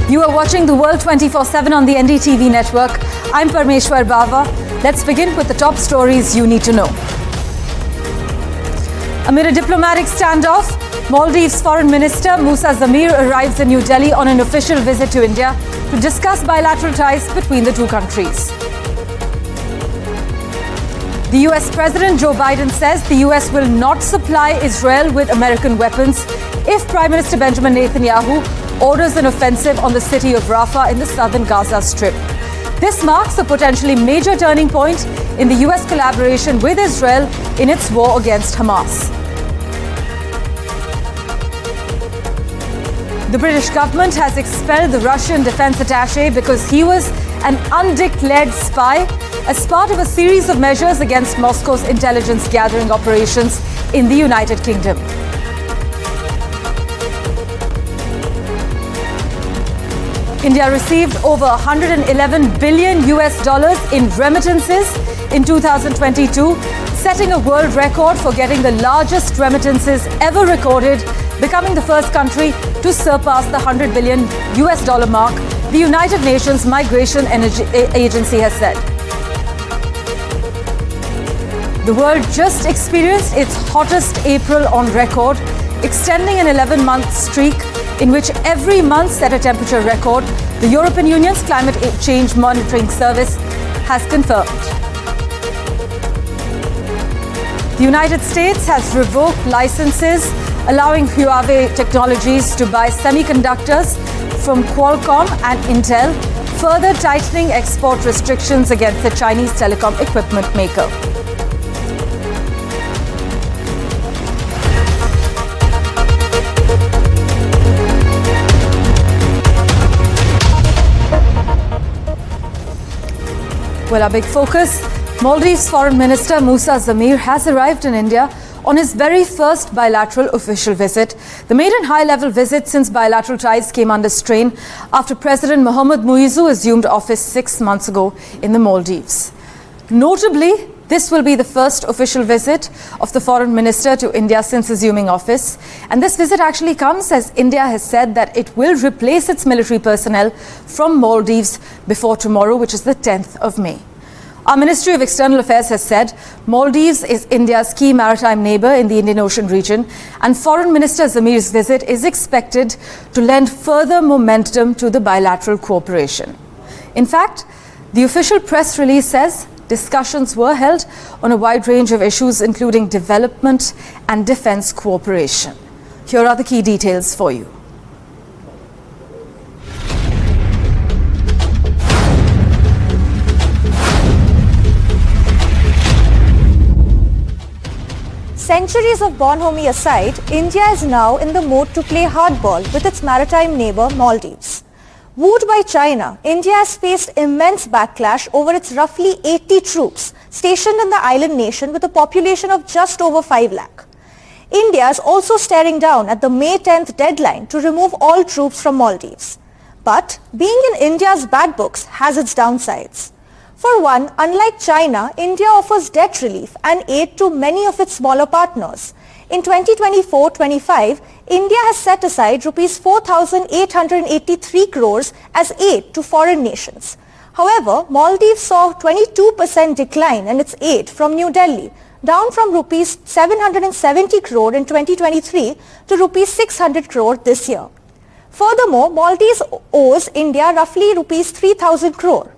You are watching the World 24/7 on the NDTV network. I'm Parmeshwar Bawa. Let's begin with the top stories you need to know. Amid a diplomatic standoff, Maldives Foreign Minister Moosa Zameer arrives in New Delhi on an official visit to India to discuss bilateral ties between the two countries. The US President Joe Biden says the US will not supply Israel with American weapons if Prime Minister Benjamin Netanyahu orders an offensive on the city of Rafah in the southern Gaza Strip. This marks a potentially major turning point in the US collaboration with Israel in its war against Hamas. The British government has expelled the Russian defense attaché because he was an undeclared spy as part of a series of measures against Moscow's intelligence gathering operations in the United Kingdom. India received over $111 billion in remittances in 2022, setting a world record for getting the largest remittances ever recorded, becoming the first country to surpass the $100 billion mark, the United Nations Migration Agency has said. The world just experienced its hottest April on record, extending an 11-month streak in which every month set a temperature record, the European Union's Climate Change Monitoring Service has confirmed. The United States has revoked licenses allowing Huawei Technologies to buy semiconductors from Qualcomm and Intel, further tightening export restrictions against the Chinese telecom equipment maker. Well, our big focus, Maldives Foreign Minister Moosa Zameer has arrived in India on his very first bilateral official visit. The maiden high-level visit since bilateral ties came under strain after President Mohamed Muizzu assumed office 6 months ago in the Maldives. Notably, this will be the first official visit of the foreign minister to India since assuming office. And this visit actually comes as India has said that it will replace its military personnel from Maldives before tomorrow, which is the 10th of May. Our Ministry of External Affairs has said Maldives is India's key maritime neighbor in the Indian Ocean region, and Foreign Minister Zameer's visit is expected to lend further momentum to the bilateral cooperation. In fact, the official press release says discussions were held on a wide range of issues, including development and defense cooperation. Here are the key details for you. Centuries of bonhomie aside, India is now in the mode to play hardball with its maritime neighbor Maldives. Wooed by China, India has faced immense backlash over its roughly 80 troops stationed in the island nation with a population of just over 5 lakh. India is also staring down at the May 10th deadline to remove all troops from Maldives. But being in India's bad books has its downsides. For one, unlike China, India offers debt relief and aid to many of its smaller partners. In 2024-25, India has set aside rupees 4,883 crores as aid to foreign nations. However, Maldives saw 22% decline in its aid from New Delhi, down from rupees 770 crore in 2023 to rupees 600 crore this year. Furthermore, Maldives owes India roughly rupees 3,000 crore.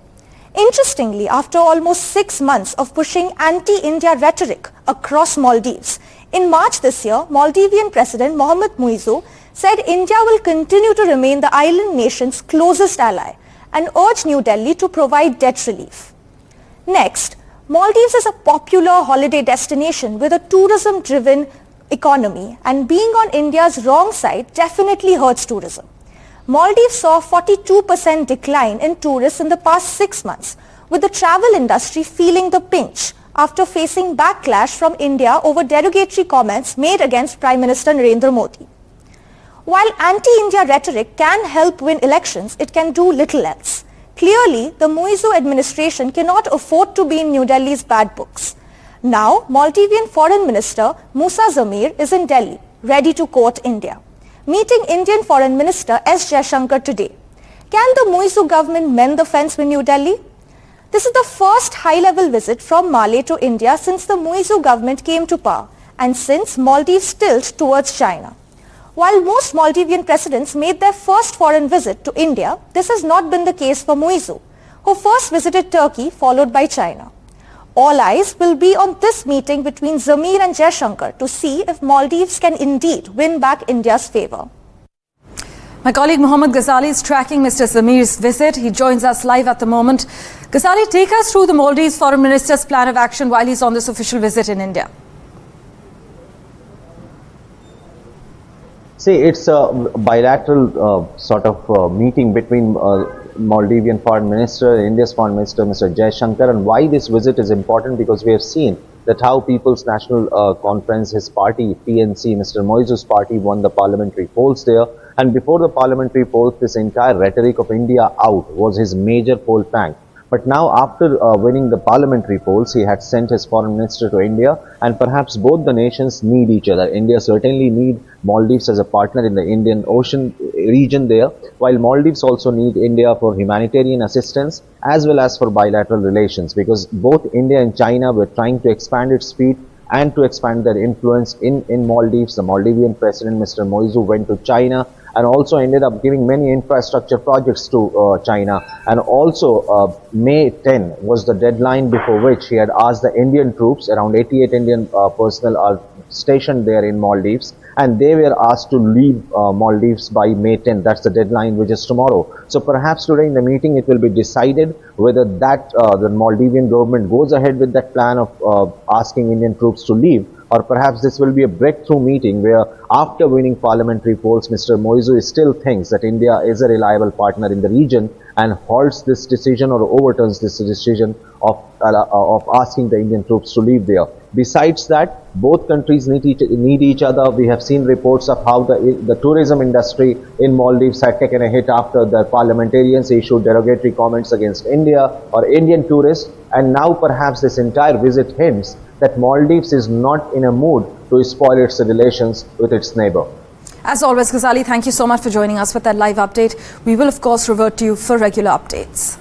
Interestingly, after almost 6 months of pushing anti-India rhetoric across Maldives, in March this year, Maldivian President Mohamed Muizzu said India will continue to remain the island nation's closest ally and urged New Delhi to provide debt relief. Next, Maldives is a popular holiday destination with a tourism-driven economy, and being on India's wrong side definitely hurts tourism. Maldives saw a 42% decline in tourists in the past 6 months, with the travel industry feeling the pinch after facing backlash from India over derogatory comments made against Prime Minister Narendra Modi. While anti-India rhetoric can help win elections, it can do little else. Clearly, the Muizzu administration cannot afford to be in New Delhi's bad books. Now, Maldivian Foreign Minister Moosa Zameer is in Delhi, ready to court India, meeting Indian Foreign Minister S. Jaishankar today. Can the Moosa government mend the fence with New Delhi? This is the first high-level visit from Mali to India since the Moosa government came to power and since Maldives' tilt towards China. While most Maldivian presidents made their first foreign visit to India, this has not been the case for Moosa, who first visited Turkey followed by China. All eyes will be on this meeting between Zameer and Jaishankar to see if Maldives can indeed win back India's favour. My colleague Mohammed Ghazali is tracking Mr. Zameer's visit. He joins us live at the moment. Ghazali, take us through the Maldives Foreign Minister's plan of action while he's on this official visit in India. See, it's a bilateral sort of meeting between Maldivian Foreign Minister, India's Foreign Minister, Mr. Jaishankar. And why this visit is important, because we have seen that how People's National Conference, his party, PNC, Mr. Moisu's party, won the parliamentary polls there. And before the parliamentary polls, this entire rhetoric of India out was his major poll tank. But now, after winning the parliamentary polls, he had sent his foreign minister to India, and perhaps both the nations need each other. India certainly need Maldives as a partner in the Indian Ocean region there, while Maldives also need India for humanitarian assistance as well as for bilateral relations, because both India and China were trying to expand its fleet and to expand their influence in Maldives. The Maldivian president, Mr. Moisu, went to China and also ended up giving many infrastructure projects to China. And also May 10 was the deadline before which he had asked the Indian troops, around 88 Indian personnel are stationed there in Maldives, and they were asked to leave Maldives by May 10. That's the deadline, which is tomorrow. So perhaps today in the meeting it will be decided whether that the Maldivian government goes ahead with that plan of asking Indian troops to leave, or perhaps this will be a breakthrough meeting where, after winning parliamentary polls, Mr. Moisu still thinks that India is a reliable partner in the region and halts this decision or overturns this decision of asking the Indian troops to leave there. Besides that, both countries need each other. We have seen reports of how the tourism industry in Maldives had taken a hit after the parliamentarians issued derogatory comments against India or Indian tourists, and now perhaps this entire visit hints that Maldives is not in a mood to spoil its relations with its neighbor. As always, Ghazali, thank you so much for joining us with that live update. We will, of course, revert to you for regular updates.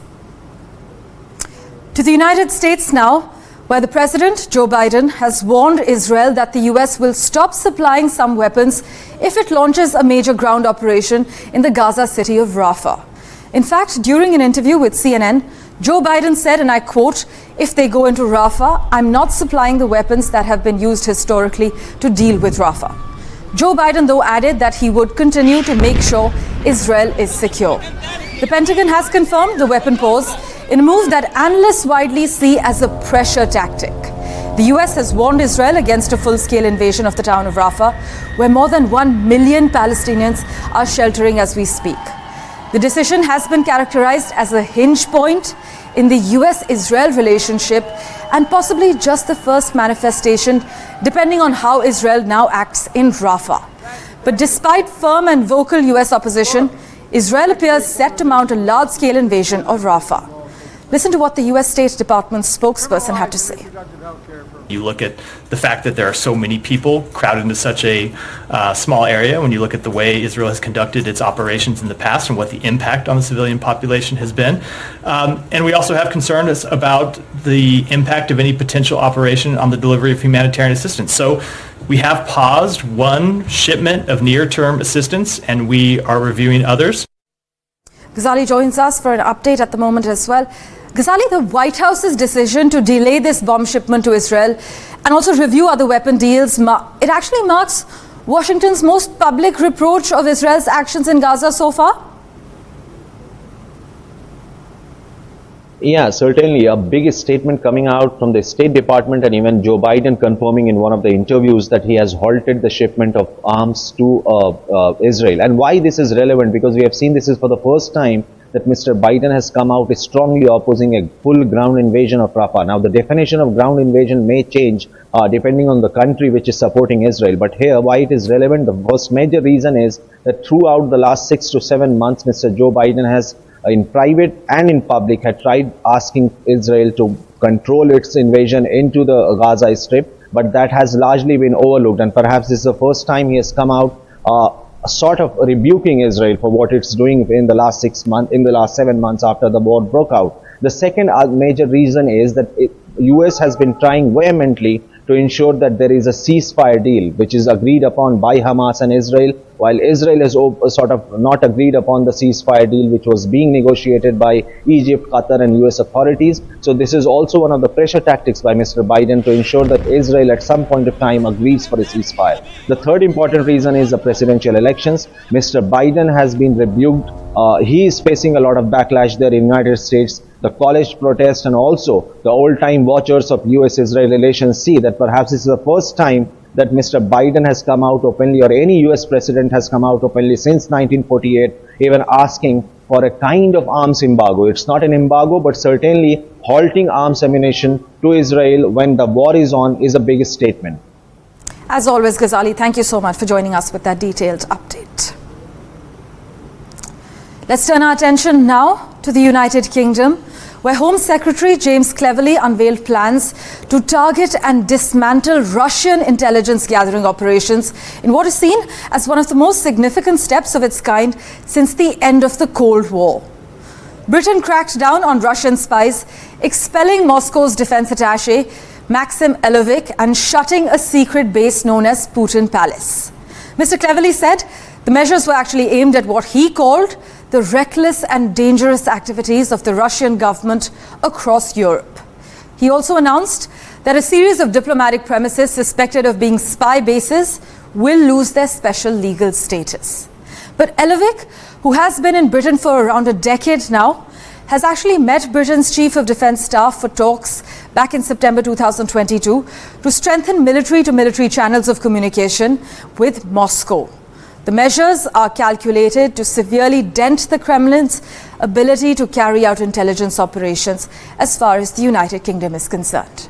To the United States now, where the President, Joe Biden, has warned Israel that the US will stop supplying some weapons if it launches a major ground operation in the Gaza city of Rafah. In fact, during an interview with CNN, Joe Biden said, and I quote, "If they go into Rafah, I'm not supplying the weapons that have been used historically to deal with Rafah." Joe Biden, though, added that he would continue to make sure Israel is secure. The Pentagon has confirmed the weapon pause in a move that analysts widely see as a pressure tactic. The US has warned Israel against a full-scale invasion of the town of Rafah, where more than 1 million Palestinians are sheltering as we speak. The decision has been characterized as a hinge point in the US-Israel relationship and possibly just the first manifestation, depending on how Israel now acts in Rafah. But despite firm and vocal US opposition, Israel appears set to mount a large-scale invasion of Rafah. Listen to what the US State Department spokesperson had to say. You look at the fact that there are so many people crowded into such a small area, when you look at the way Israel has conducted its operations in the past and what the impact on the civilian population has been. And we also have concerns about the impact of any potential operation on the delivery of humanitarian assistance. So we have paused one shipment of near-term assistance, and we are reviewing others. Ghazali joins us for an update at the moment as well. Ghazali, the White House's decision to delay this bomb shipment to Israel and also review other weapon deals, it actually marks Washington's most public reproach of Israel's actions in Gaza so far? Yeah, certainly a big statement coming out from the State Department, and even Joe Biden confirming in one of the interviews that he has halted the shipment of arms to Israel. And why this is relevant, because we have seen this is for the first time that Mr. Biden has come out strongly opposing a full ground invasion of Rafah. Now, the definition of ground invasion may change depending on the country which is supporting Israel. But here, why it is relevant, the most major reason is that throughout the last 6 to 7 months, Mr. Joe Biden has, in private and in public, had tried asking Israel to control its invasion into the Gaza Strip, but that has largely been overlooked. And perhaps this is the first time he has come out sort of rebuking Israel for what it's doing in the last 6 months, in the last 7 months after the war broke out. The second major reason is that US has been trying vehemently to ensure that there is a ceasefire deal which is agreed upon by Hamas and Israel, while Israel has sort of not agreed upon the ceasefire deal which was being negotiated by Egypt, Qatar and US authorities. So this is also one of the pressure tactics by Mr. Biden to ensure that Israel at some point of time agrees for a ceasefire. The third important reason is the presidential elections. Mr. Biden has been rebuked. He is facing a lot of backlash there in the United States. The college protest and also the old-time watchers of US-Israel relations see that perhaps this is the first time that Mr. Biden has come out openly, or any US president has come out openly since 1948, even asking for a kind of arms embargo. It's not an embargo, but certainly halting arms ammunition to Israel when the war is on is a big statement. As always, Ghazali, thank you so much for joining us with that detailed update. Let's turn our attention now to the United Kingdom, where Home Secretary James Cleverly unveiled plans to target and dismantle Russian intelligence gathering operations in what is seen as one of the most significant steps of its kind since the end of the Cold War. Britain cracked down on Russian spies, expelling Moscow's defense attaché, Maxim Elovic, and shutting a secret base known as Putin Palace. Mr. Cleverly said the measures were actually aimed at what he called the reckless and dangerous activities of the Russian government across Europe. He also announced that a series of diplomatic premises suspected of being spy bases will lose their special legal status. But Elovic, who has been in Britain for around a decade now, has actually met Britain's Chief of Defence Staff for talks back in September 2022 to strengthen military-to-military channels of communication with Moscow. The measures are calculated to severely dent the Kremlin's ability to carry out intelligence operations as far as the United Kingdom is concerned.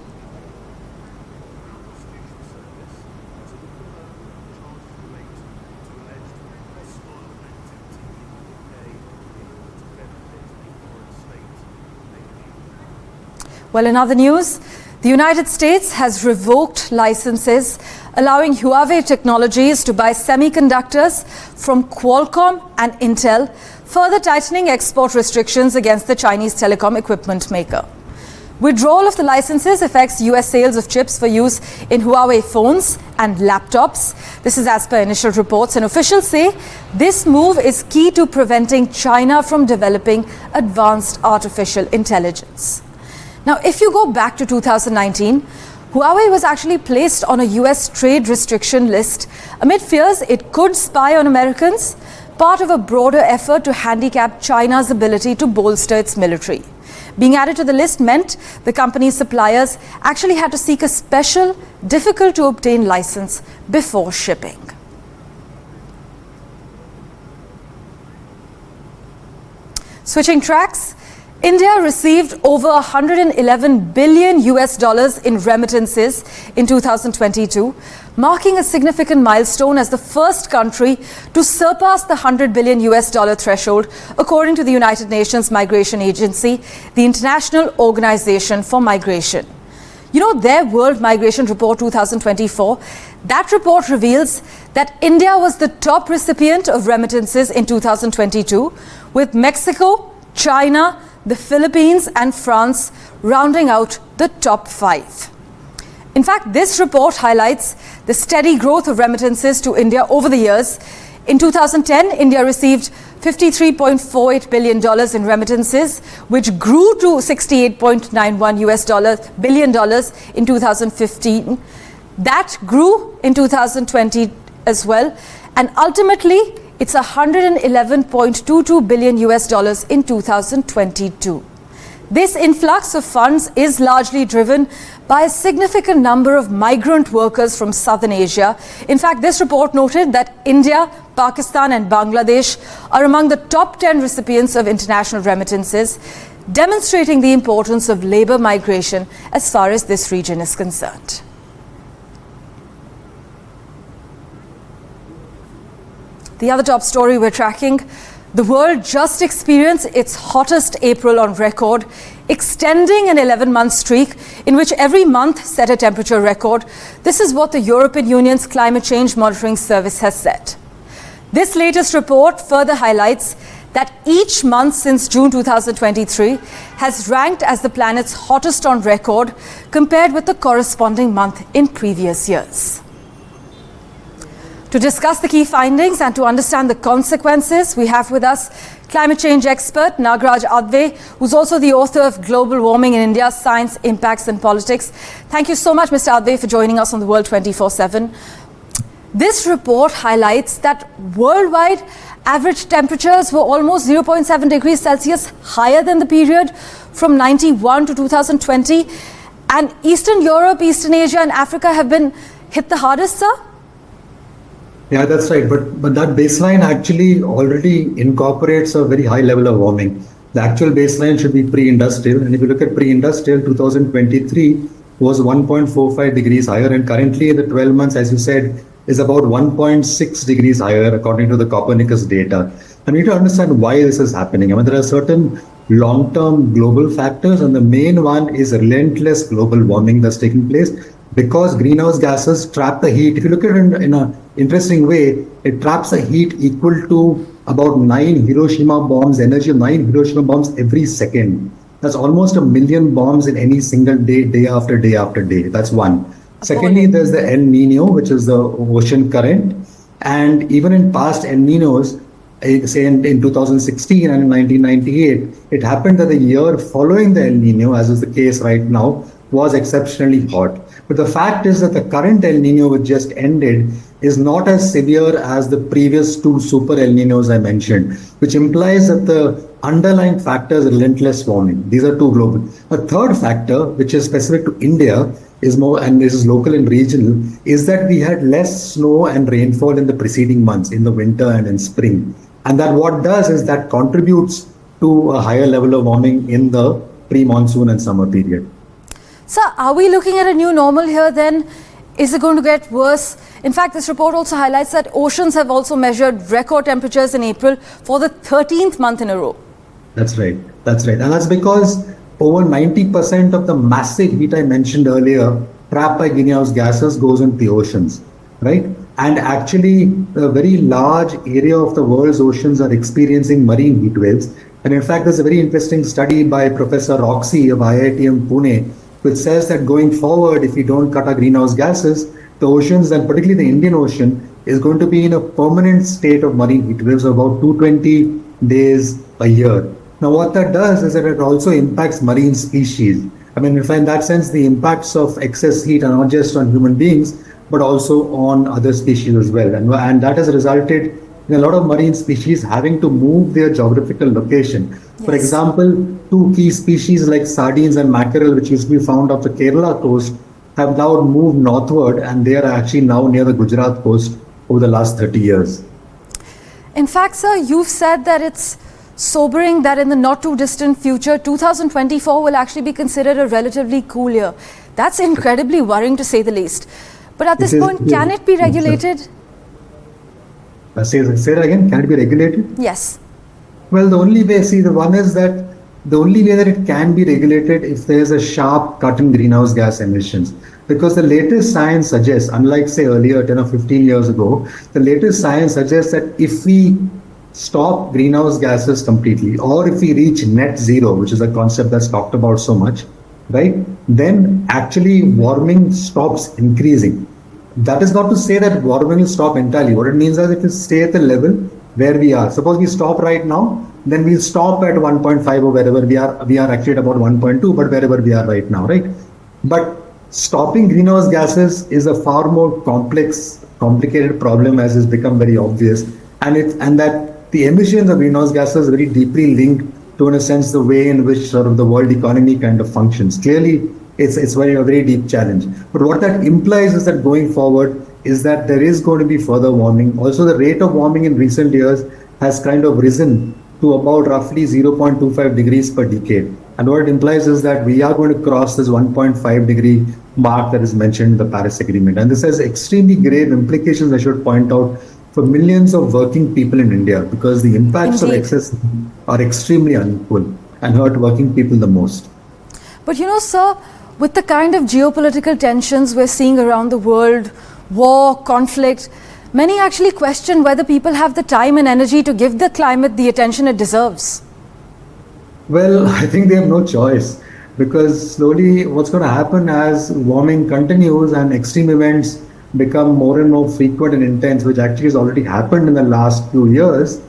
Well, in other news, the United States has revoked licenses allowing Huawei Technologies to buy semiconductors from Qualcomm and Intel, further tightening export restrictions against the Chinese telecom equipment maker. Withdrawal of the licenses affects US sales of chips for use in Huawei phones and laptops. This is as per initial reports, and officials say this move is key to preventing China from developing advanced artificial intelligence. Now, if you go back to 2019, Huawei was actually placed on a US trade restriction list amid fears it could spy on Americans, part of a broader effort to handicap China's ability to bolster its military. Being added to the list meant the company's suppliers actually had to seek a special, difficult-to-obtain license before shipping. Switching tracks, India received over $111 billion in remittances in 2022, marking a significant milestone as the first country to surpass the $100 billion threshold, according to the United Nations Migration Agency, the International Organization for Migration. You know, their World Migration Report 2024, that report reveals that India was the top recipient of remittances in 2022, with Mexico, China, the Philippines and France rounding out the top 5. In fact, this report highlights the steady growth of remittances to India over the years. In 2010, India received $53.48 billion in remittances, which grew to $68.91 billion in 2015. That grew in 2020 as well, and ultimately it's $111.22 billion in 2022. This influx of funds is largely driven by a significant number of migrant workers from Southern Asia. In fact, this report noted that India, Pakistan and Bangladesh are among the top 10 recipients of international remittances, demonstrating the importance of labor migration as far as this region is concerned. The other top story we're tracking, the world just experienced its hottest April on record, extending an 11-month streak in which every month set a temperature record. This is what the European Union's Climate Change Monitoring Service has said. This latest report further highlights that each month since June 2023 has ranked as the planet's hottest on record compared with the corresponding month in previous years. To discuss the key findings and to understand the consequences, we have with us climate change expert Nagaraj Adve, who's also the author of Global Warming in India, Science, Impacts and Politics. Thank you so much, Mr. Adve, for joining us on the World 24/7. This report highlights that worldwide average temperatures were almost 0.7 degrees Celsius higher than the period from 91 to 2020. And Eastern Europe, Eastern Asia and Africa have been hit the hardest, sir? Yeah, that's right. But that baseline actually already incorporates a very high level of warming. The actual baseline should be pre-industrial. And if you look at pre-industrial, 2023 was 1.45 degrees higher. And currently in the 12 months, as you said, is about 1.6 degrees higher according to the Copernicus data. And we need to understand why this is happening. I mean, there are certain long-term global factors, and the main one is relentless global warming that's taking place because greenhouse gases trap the heat. If you look at it in an interesting way, it traps the heat equal to about 9 Hiroshima bombs, energy of 9 Hiroshima bombs every second. That's almost 1 million bombs in any single day, day after day after day. That's one. Secondly, there's the El Nino, which is the ocean current. And even in past El Ninos, say in 2016 and in 1998, it happened that the year following the El Nino, as is the case right now, was exceptionally hot. But the fact is that the current El Nino, which just ended, is not as severe as the previous two super El Ninos I mentioned, which implies that the underlying factor is relentless warming. These are two global. A third factor, which is specific to India, is more, and this is local and regional, is that we had less snow and rainfall in the preceding months, in the winter and in spring. And that what does is that contributes to a higher level of warming in the pre-monsoon and summer period. Sir, are we looking at a new normal here then? Is it going to get worse? In fact, this report also highlights that oceans have also measured record temperatures in April for the 13th month in a row. That's right. That's right. And that's because over 90% of the massive heat I mentioned earlier, trapped by greenhouse gases, goes into the oceans, right? And actually, a very large area of the world's oceans are experiencing marine heat waves. And in fact, there's a very interesting study by Professor Roxy of IITM Pune, which says that going forward, if we don't cut our greenhouse gases, the oceans, and particularly the Indian Ocean, is going to be in a permanent state of marine heat waves of about 220 days a year. Now, what that does is that it also impacts marine species. I mean, in that sense, the impacts of excess heat are not just on human beings, but also on other species as well. And that has resulted in a lot of marine species having to move their geographical location. Yes. For example, two key species like sardines and mackerel, which used to be found off the Kerala coast, have now moved northward, and they are actually now near the Gujarat coast over the last 30 years. In fact, sir, you've said that it's sobering that in the not too distant future, 2024 will actually be considered a relatively cool year. That's incredibly worrying to say the least. But at this point, can it be regulated? Say that again, can it be regulated? Yes. Well, the only way that it can be regulated if there's a sharp cut in greenhouse gas emissions. Because the latest science suggests, unlike say earlier 10 or 15 years ago, the latest science suggests that if we stop greenhouse gases completely, or if we reach net zero, which is a concept that's talked about so much, right, then actually warming stops increasing. That is not to say that warming will stop entirely. What it means is if we stay at the level where we are. Suppose we stop right now, then we'll stop at 1.5 or wherever we are. We are actually at about 1.2, but wherever we are right now, right? But stopping greenhouse gases is a far more complicated problem, as has become very obvious. And that the emissions of greenhouse gases are very deeply linked to, in a sense, the way in which sort of the world economy kind of functions. Clearly, it's a very deep challenge. But what that implies is that going forward is that there is going to be further warming. Also, the rate of warming in recent years has kind of risen to about roughly 0.25 degrees per decade. And what it implies is that we are going to cross this 1.5 degree mark that is mentioned in the Paris Agreement. And this has extremely grave implications, I should point out, for millions of working people in India, because the impacts of excess are extremely unequal and hurt working people the most. But you know, sir, with the kind of geopolitical tensions we're seeing around the world, war, conflict, Many actually question whether people have the time and energy to give the climate the attention it deserves. Well, I think they have no choice, because slowly what's going to happen as warming continues and extreme events become more and more frequent and intense, which actually has already happened in the last few years,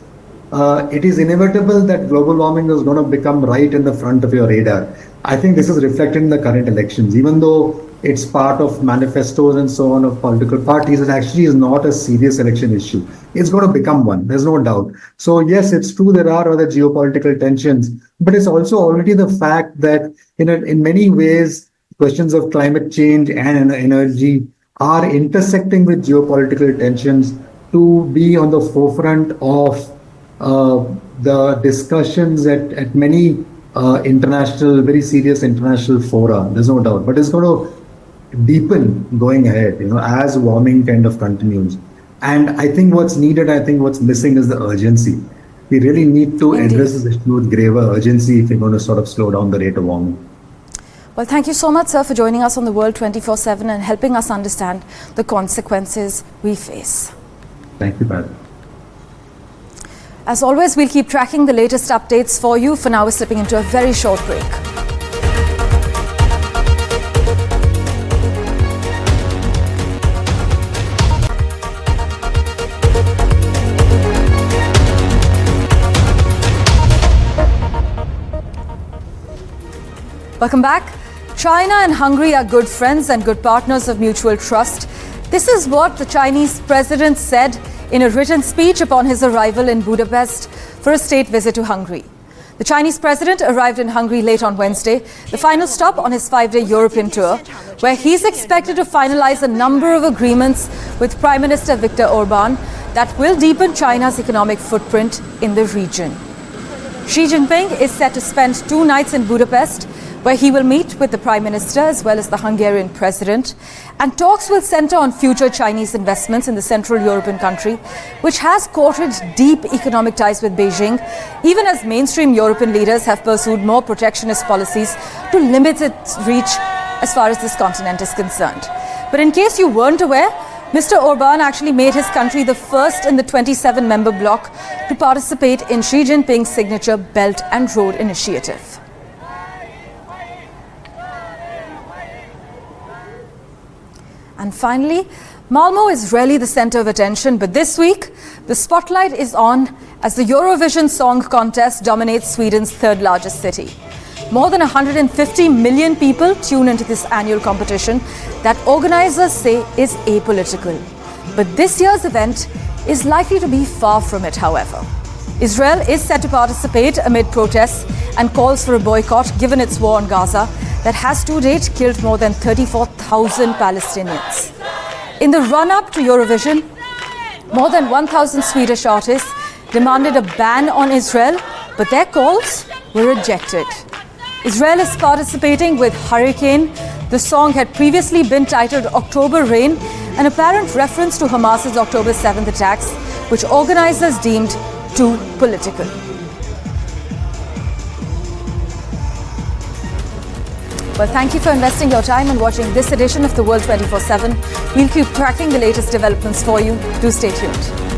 it is inevitable that global warming is going to become right in the front of your radar. I think this is reflected in the current elections. Even though it's part of manifestos and so on of political parties, it actually is not a serious election issue. It's going to become one, there's no doubt. So yes, it's true there are other geopolitical tensions, but it's also already the fact that in many ways, questions of climate change and energy are intersecting with geopolitical tensions to be on the forefront of the discussions at many international, very serious international fora. There's no doubt, but it's going to deepen going ahead, as warming kind of continues. And I think what's needed, what's missing is the urgency. We really need to address this issue with graver urgency if we're going to sort of slow down the rate of warming. Well, thank you so much, sir, for joining us on the World 24/7 and helping us understand the consequences we face. Thank you, Pat. As always, we'll keep tracking the latest updates for you. For now, we're slipping into a very short break. Welcome back. China and Hungary are good friends and good partners of mutual trust. This is what the Chinese president said in a written speech upon his arrival in Budapest for a state visit to Hungary. The Chinese president arrived in Hungary late on Wednesday, the final stop on his 5-day European tour, where he's expected to finalize a number of agreements with Prime Minister Viktor Orban that will deepen China's economic footprint in the region. Xi Jinping is set to spend 2 nights in Budapest, where he will meet with the Prime Minister as well as the Hungarian President, and talks will center on future Chinese investments in the Central European country, which has courted deep economic ties with Beijing, even as mainstream European leaders have pursued more protectionist policies to limit its reach as far as this continent is concerned. But in case you weren't aware, Mr. Orban actually made his country the first in the 27-member bloc to participate in Xi Jinping's signature Belt and Road Initiative. And finally, Malmo is rarely the center of attention, but this week, the spotlight is on as the Eurovision Song Contest dominates Sweden's third largest city. More than 150 million people tune into this annual competition that organizers say is apolitical. But this year's event is likely to be far from it, however. Israel is set to participate amid protests and calls for a boycott given its war on Gaza that has to date killed more than 34,000 Palestinians. In the run-up to Eurovision, more than 1,000 Swedish artists demanded a ban on Israel, but their calls were rejected. Israel is participating with Hurricane. The song had previously been titled October Rain, an apparent reference to Hamas's October 7th attacks, which organizers deemed too political. Well, thank you for investing your time and watching this edition of the World 24/7. We'll keep tracking the latest developments for you. Do stay tuned.